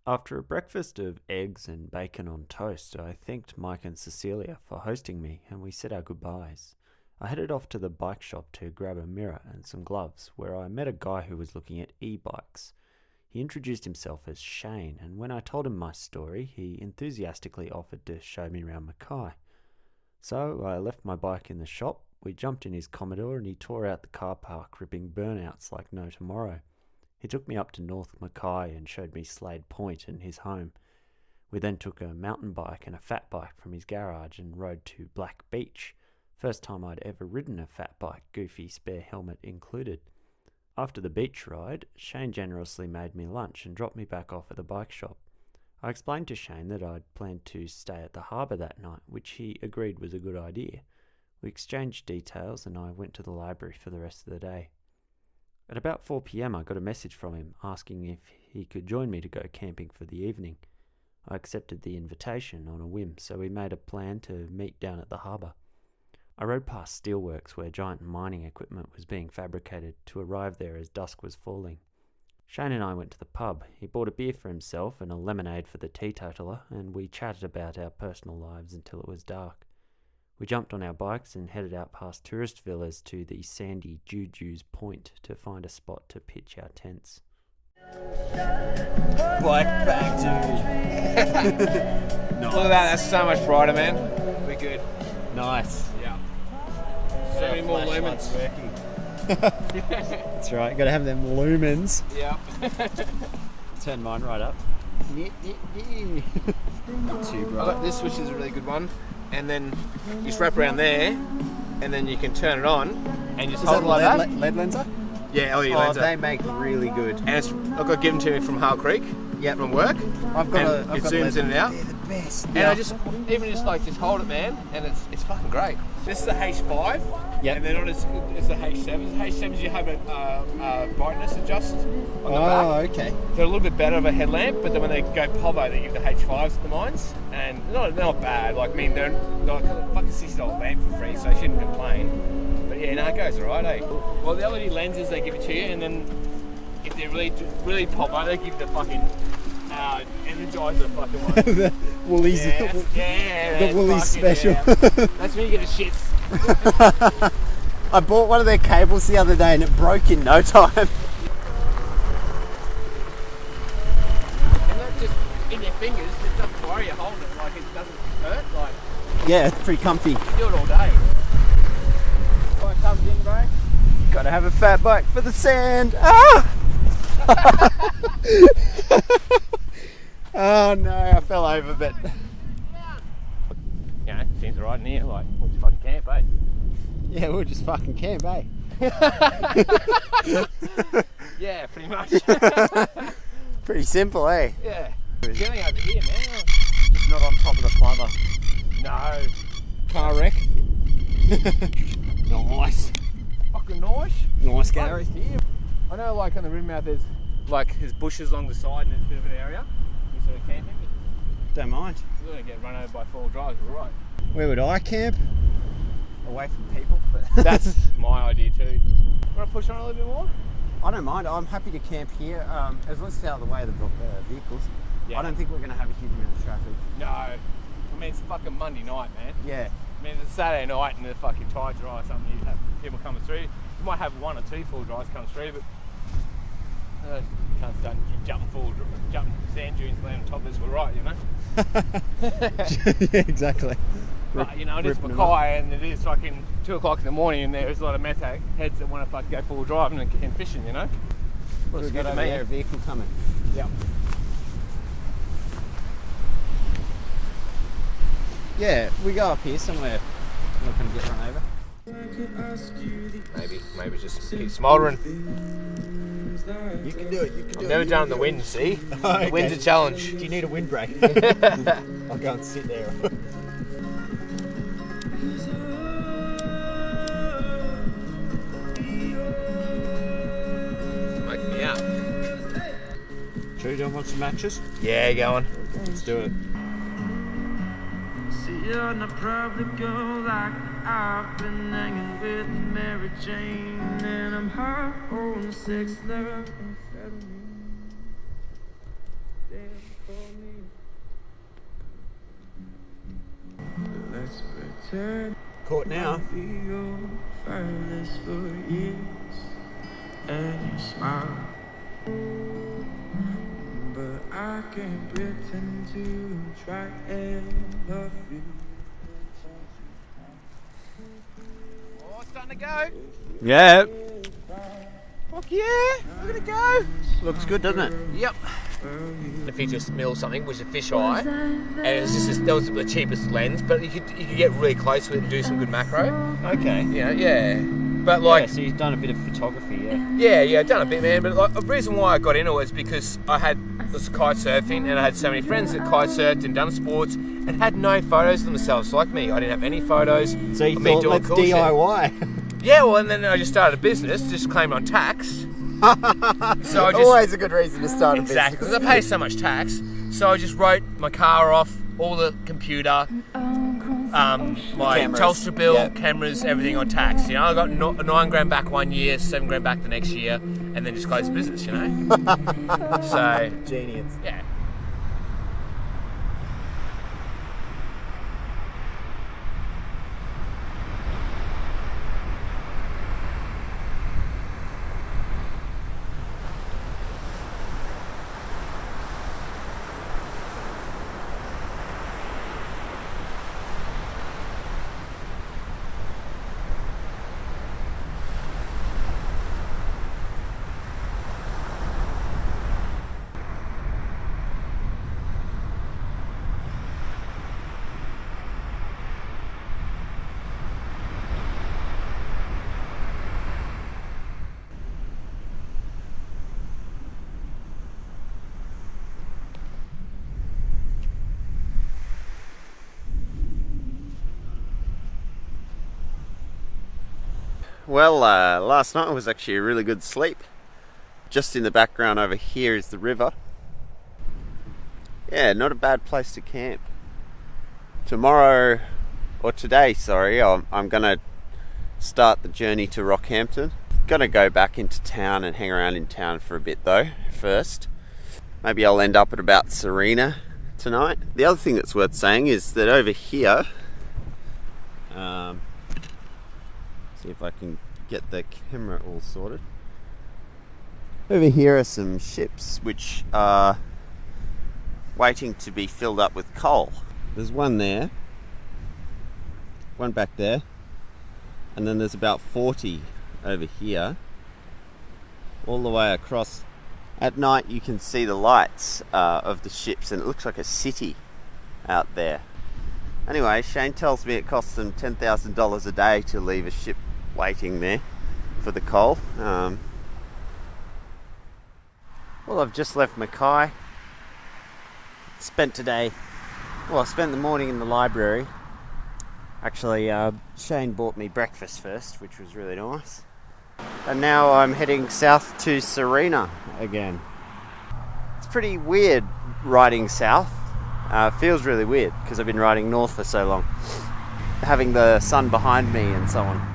After a breakfast of eggs and bacon on toast, I thanked Mike and Cecilia for hosting me and we said our goodbyes. I headed off to the bike shop to grab a mirror and some gloves, where I met a guy who was looking at e-bikes. He introduced himself as Shane, and when I told him my story, he enthusiastically offered to show me around Mackay. So I left my bike in the shop, we jumped in his Commodore and he tore out the car park, ripping burnouts like no tomorrow. He took me up to North Mackay and showed me Slade Point and his home. We then took a mountain bike and a fat bike from his garage and rode to Black Beach. First time I'd ever ridden a fat bike, goofy spare helmet included. After the beach ride, Shane generously made me lunch and dropped me back off at the bike shop. I explained to Shane that I'd planned to stay at the harbour that night, which he agreed was a good idea. We exchanged details and I went to the library for the rest of the day. At about 4 p.m. I got a message from him asking if he could join me to go camping for the evening. I accepted the invitation on a whim, so we made a plan to meet down at the harbour. I rode past steelworks where giant mining equipment was being fabricated to arrive there as dusk was falling. Shane and I went to the pub. He bought a beer for himself and a lemonade for the teetotaler, and we chatted about our personal lives until it was dark. We jumped on our bikes and headed out past tourist villas to the sandy Juju's Point to find a spot to pitch our tents. Bike back, dude. Nice. Look at that, that's so much brighter, man. We're good. Nice. Yeah. So many more lumens. That's right, gotta have them lumens. Yeah. Turn mine right up. Not too bright. I got this, which is a really good one. And then you just wrap around there, and then you can turn it on, and you just hold it like that. LED lenser? Yeah, LED Oh, lenser. they make really good. And I've got given to me from Hull Creek. Yep. From work. I've got it zooms in and out. They're the best. And I just hold it, man, and it's fucking great. This is the H5, and they're not as good as the H7s. H7s you have a brightness adjust on the back. Oh, okay. They're a little bit better of a headlamp, but then when they go povo, they give the H5s at the mines, and they're not bad. Like, I mean, they're like a fucking $60 lamp for free, so I shouldn't complain. But yeah, no, it goes alright, eh? Well, the LED lenses they give it to you, and then if they're really povo, they give the fucking Energizer fucking one. The Woolies. The Woolies special. Yeah. That's when you get the shits. I bought one of their cables the other day and it broke in no time. And not just in your fingers, it doesn't worry you holding it, like it doesn't hurt, like. Yeah, it's pretty comfy. You can do it all day. Bike comes in, bro. Gotta have a fat bike for the sand. Ah! Oh no, I fell over, but Yeah, seems alright in here, like, we'll just fucking camp, eh? yeah, we'll just fucking camp, eh? Yeah, pretty much. Pretty simple, eh? Yeah. Chilling over here, man. Just not on top of the plover. No. Car wreck. Nice. Fucking nice. Nice, Gary. I know, like, on the rim mouth there's bushes along the side and there's a bit of an area. You sort of camping. Don't mind. You're going to get run over by 4 drives, but right. Where would I camp? Away from people. But That's my idea too. Want to push on a little bit more? I don't mind. I'm happy to camp here as long as it's out of the way of the vehicles. Yeah. I don't think we're going to have a huge amount of traffic. No. I mean, it's fucking Monday night, man. Yeah. I mean, it's Saturday night and the fucking tide dry or something. You have people coming through. You might have 1 or 2 full drives coming through, but can't start jumping sand dunes, land on top of this. We're right, you know. Yeah, exactly. But you know, it is Mackay and it is fucking 2 o'clock in the morning and there's a lot of meth heads that want to fucking go full driving and fishing, you know. Well, We've got over there a vehicle coming. Yep. Yeah, if we go up here somewhere, we're not going to get run over. Maybe just keep smouldering. You can do it, you can do I've it. never done it in the wind, see? Oh, okay. The wind's a challenge. Do you need a windbreak? I'll go and sit there. Make me up. Juju, do you want some matches? Yeah, going. Let's do it. See you and I probably go like I've been hanging with Mary Jane, and I'm high on sex, love, and turn. Caught now. Be your fireless for years, and you smile. But I can't pretend to try and love you. Oh, it's starting to go. Yeah. Fuck yeah, we're gonna go. Looks good, doesn't it? Yep. If you just mill something, which is a fisheye, and it's just that was the cheapest lens, but you could get really close with it and do some good macro. Okay. You know, yeah. But like, So you've done a bit of photography, yeah. yeah, I've done a bit, man. But like, the reason why I got into it is because I was kite surfing, and I had so many friends that kite surfed and done sports, and had no photos of themselves. Like me, I didn't have any photos. So you of me thought, doing let's cool shit. DIY. Yeah, well, and then I just started a business, just claimed on tax. So I just Always a good reason to start a business. exactly because I pay so much tax. So I just wrote my car off, all the computer, my Cameras. Telstra bill, Yeah. cameras, everything on tax. You know, I got $9,000 back 1 year, $7,000 back the next year, and then just closed the business. You know, so Genius. yeah. Well, last night was actually a really good sleep. Just in the background over here is the river. Yeah, not a bad place to camp. Today, I'm gonna start the journey to Rockhampton. Gonna go back into town and hang around in town for a bit though, first. Maybe I'll end up at about Serena tonight. The other thing that's worth saying is that over here, see if I can get the camera all sorted. Over here are some ships which are waiting to be filled up with coal. There's one there, one back there, and then there's about 40 over here, all the way across. At night you can see the lights of the ships, and it looks like a city out there. Anyway, Shane tells me it costs them $10,000 a day to leave a ship waiting there for the coal. Well, I've just left Mackay. Spent the morning in the library. Actually, Shane bought me breakfast first, which was really nice. And now I'm heading south to Serena again. It's pretty weird riding south. Feels really weird because I've been riding north for so long. Having the sun behind me and so on.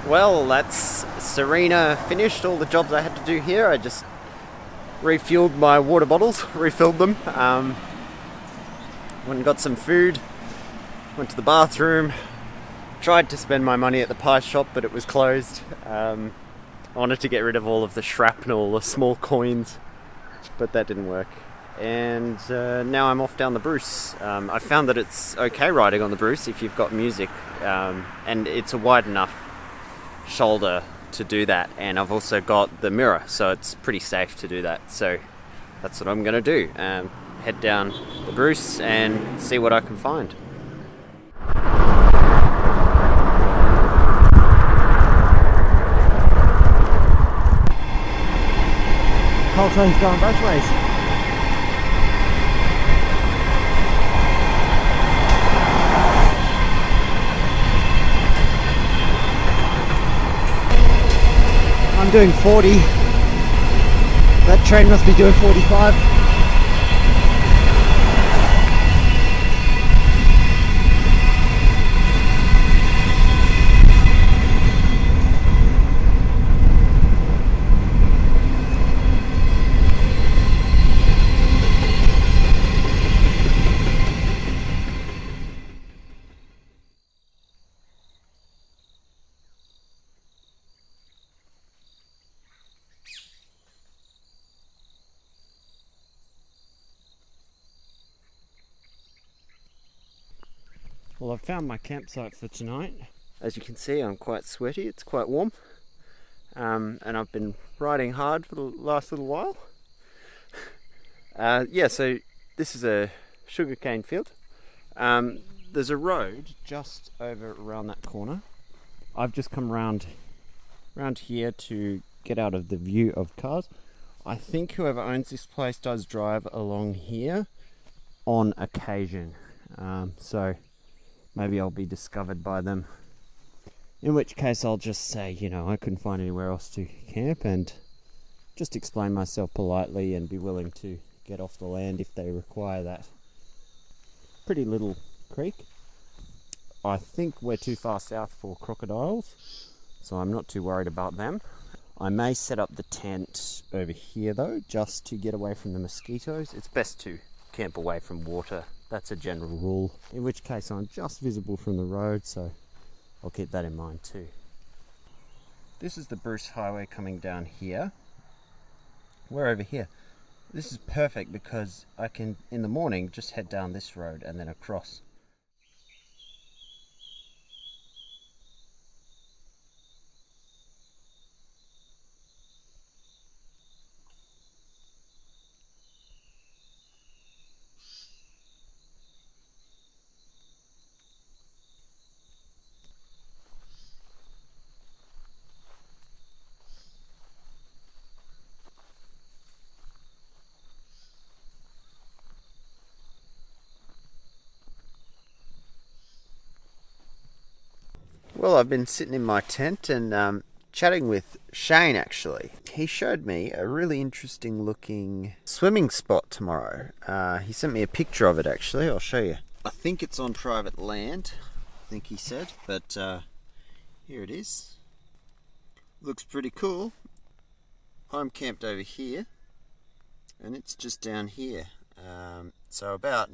Well, that's Serena finished. All the jobs I had to do here. I just refueled my water bottles, refilled them. Went and got some food. Went to the bathroom. Tried to spend my money at the pie shop, but it was closed. I wanted to get rid of all of the shrapnel, the small coins, but that didn't work. And now I'm off down the Bruce. I found that it's okay riding on the Bruce if you've got music, and it's a wide enough shoulder to do that, and I've also got the mirror, so it's pretty safe to do that. So that's what I'm going to do, head down the Bruce and see what I can find. Coal train's going both ways. I'm doing 40. That train must be doing 45. Well, I've found my campsite for tonight. As you can see, I'm quite sweaty, it's quite warm. And I've been riding hard for the last little while. Yeah, so this is a sugarcane field. There's a road just over around that corner. I've just come round here to get out of the view of cars. I think whoever owns this place does drive along here on occasion. So maybe I'll be discovered by them. In which case I'll just say, you know, I couldn't find anywhere else to camp, and just explain myself politely and be willing to get off the land if they require that. Pretty little creek. I think we're too far south for crocodiles, so I'm not too worried about them. I may set up the tent over here though, just to get away from the mosquitoes. It's best to camp away from water. That's a general rule. In which case I'm just visible from the road, so I'll keep that in mind too. This is the Bruce Highway coming down here. We're over here. This is perfect because I can, in the morning, just head down this road and then across. Well, I've been sitting in my tent and chatting with Shane actually. He showed me a really interesting looking swimming spot tomorrow. He sent me a picture of it actually, I'll show you. I think it's on private land, I think he said, but here it is. Looks pretty cool. I'm camped over here and it's just down here. So about,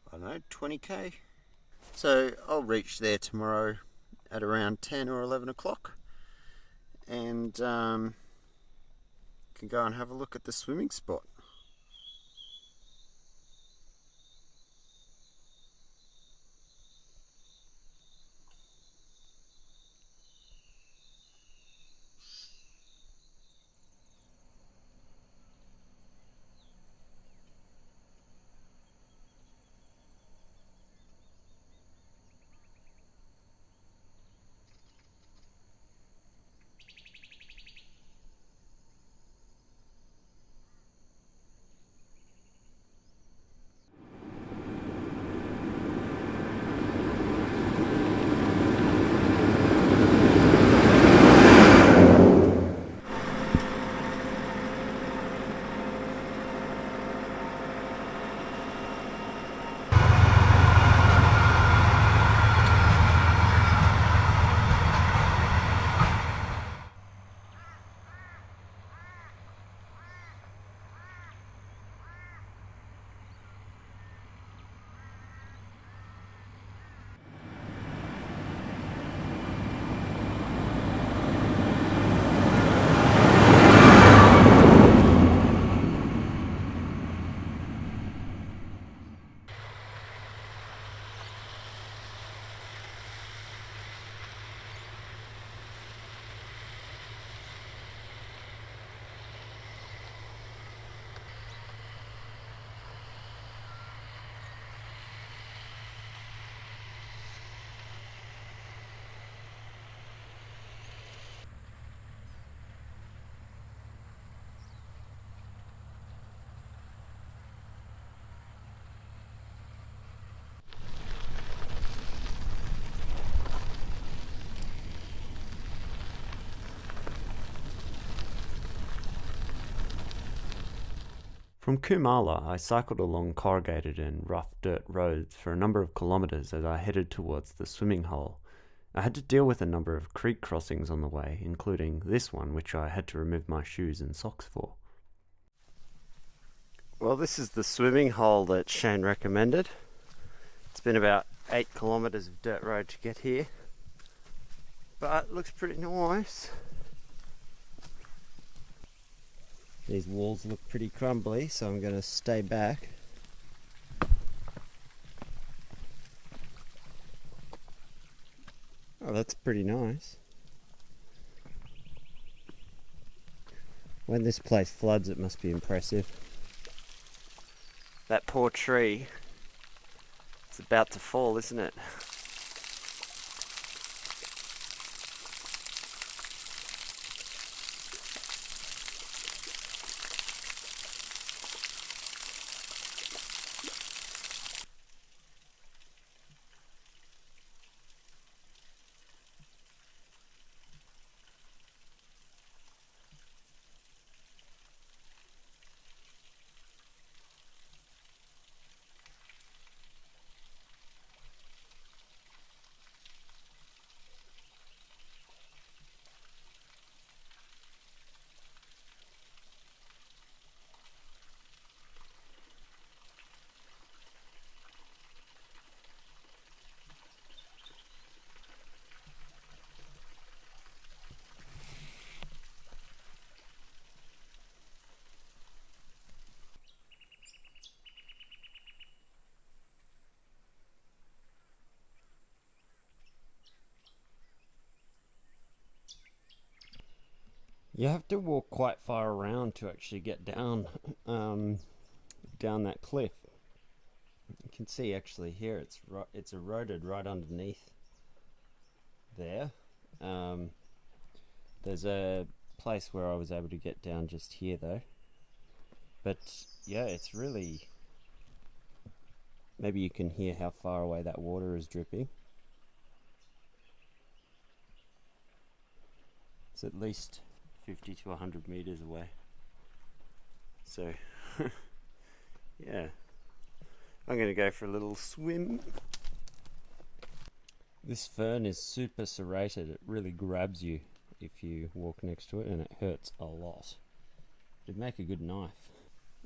I don't know, 20k. So I'll reach there tomorrow at around 10 or 11 o'clock and can go and have a look at the swimming spot. From Kumala, I cycled along corrugated and rough dirt roads for a number of kilometres as I headed towards the swimming hole. I had to deal with a number of creek crossings on the way, including this one which I had to remove my shoes and socks for. Well, this is the swimming hole that Shane recommended. It's been about 8 kilometres of dirt road to get here, but it looks pretty nice. These walls look pretty crumbly, so I'm going to stay back. Oh, that's pretty nice. When this place floods, it must be impressive. That poor tree. It's about to fall, isn't it? You have to walk quite far around to actually get down down that cliff. You can see actually here it's eroded right underneath there. There's a place where I was able to get down just here though. But yeah, it's really... Maybe you can hear how far away that water is dripping. It's at least 50 to 100 meters away. So, yeah. I'm going to go for a little swim. This fern is super serrated. It really grabs you if you walk next to it, and it hurts a lot. It'd make a good knife.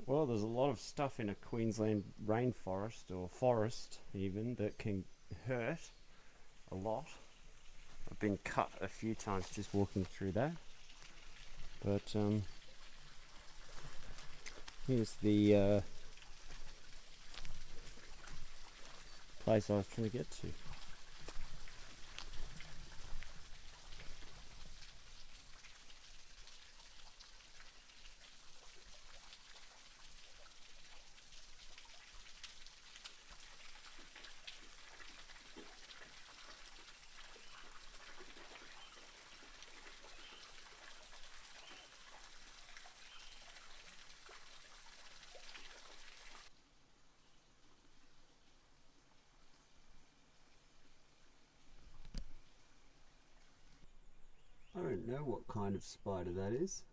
Well, there's a lot of stuff in a Queensland rainforest, or forest even, that can hurt a lot. I've been cut a few times just walking through that. But here's the place I was trying to get to. I don't know what kind of spider that is.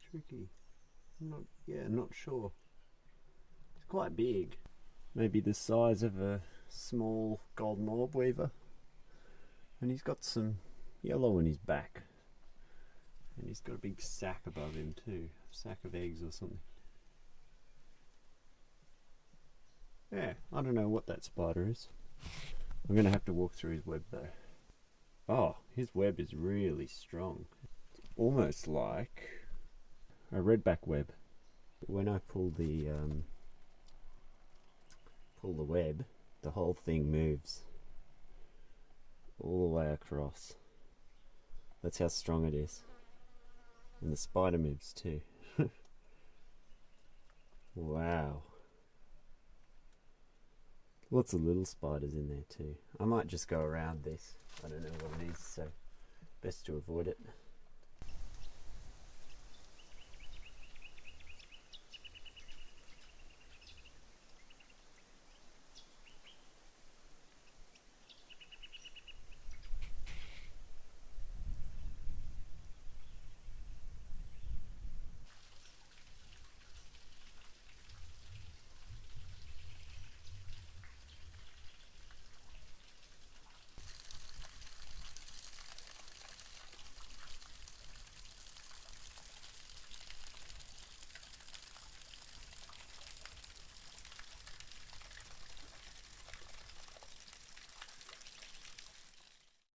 Tricky. Not sure. It's quite big. Maybe the size of a small golden orb weaver. And he's got some yellow in his back. And he's got a big sack above him too. A sack of eggs or something. Yeah, I don't know what that spider is. I'm going to have to walk through his web though. Oh, his web is really strong. It's almost like a redback web. When I pull the web, the whole thing moves all the way across. That's how strong it is. And the spider moves too. Wow. Lots of little spiders in there too. I might just go around this. I don't know what it is, so best to avoid it.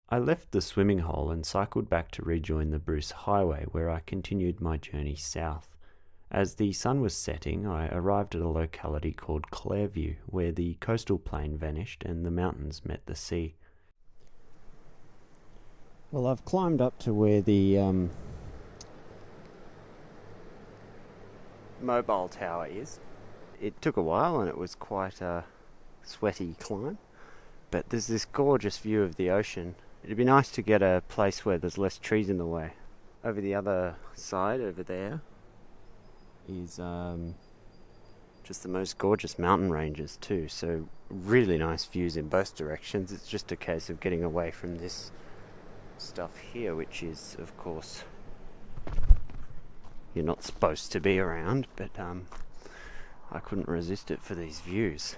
I left the swimming hole and cycled back to rejoin the Bruce Highway, where I continued my journey south. As the sun was setting, I arrived at a locality called Clairview, where the coastal plain vanished and the mountains met the sea. Well, I've climbed up to where the mobile tower is. It took a while and it was quite a sweaty climb, but there's this gorgeous view of the ocean. It'd be nice to get a place where there's less trees in the way. Over the other side, over there, is just the most gorgeous mountain ranges too, so really nice views in both directions. It's just a case of getting away from this stuff here, which is, of course, you're not supposed to be around, but I couldn't resist it for these views.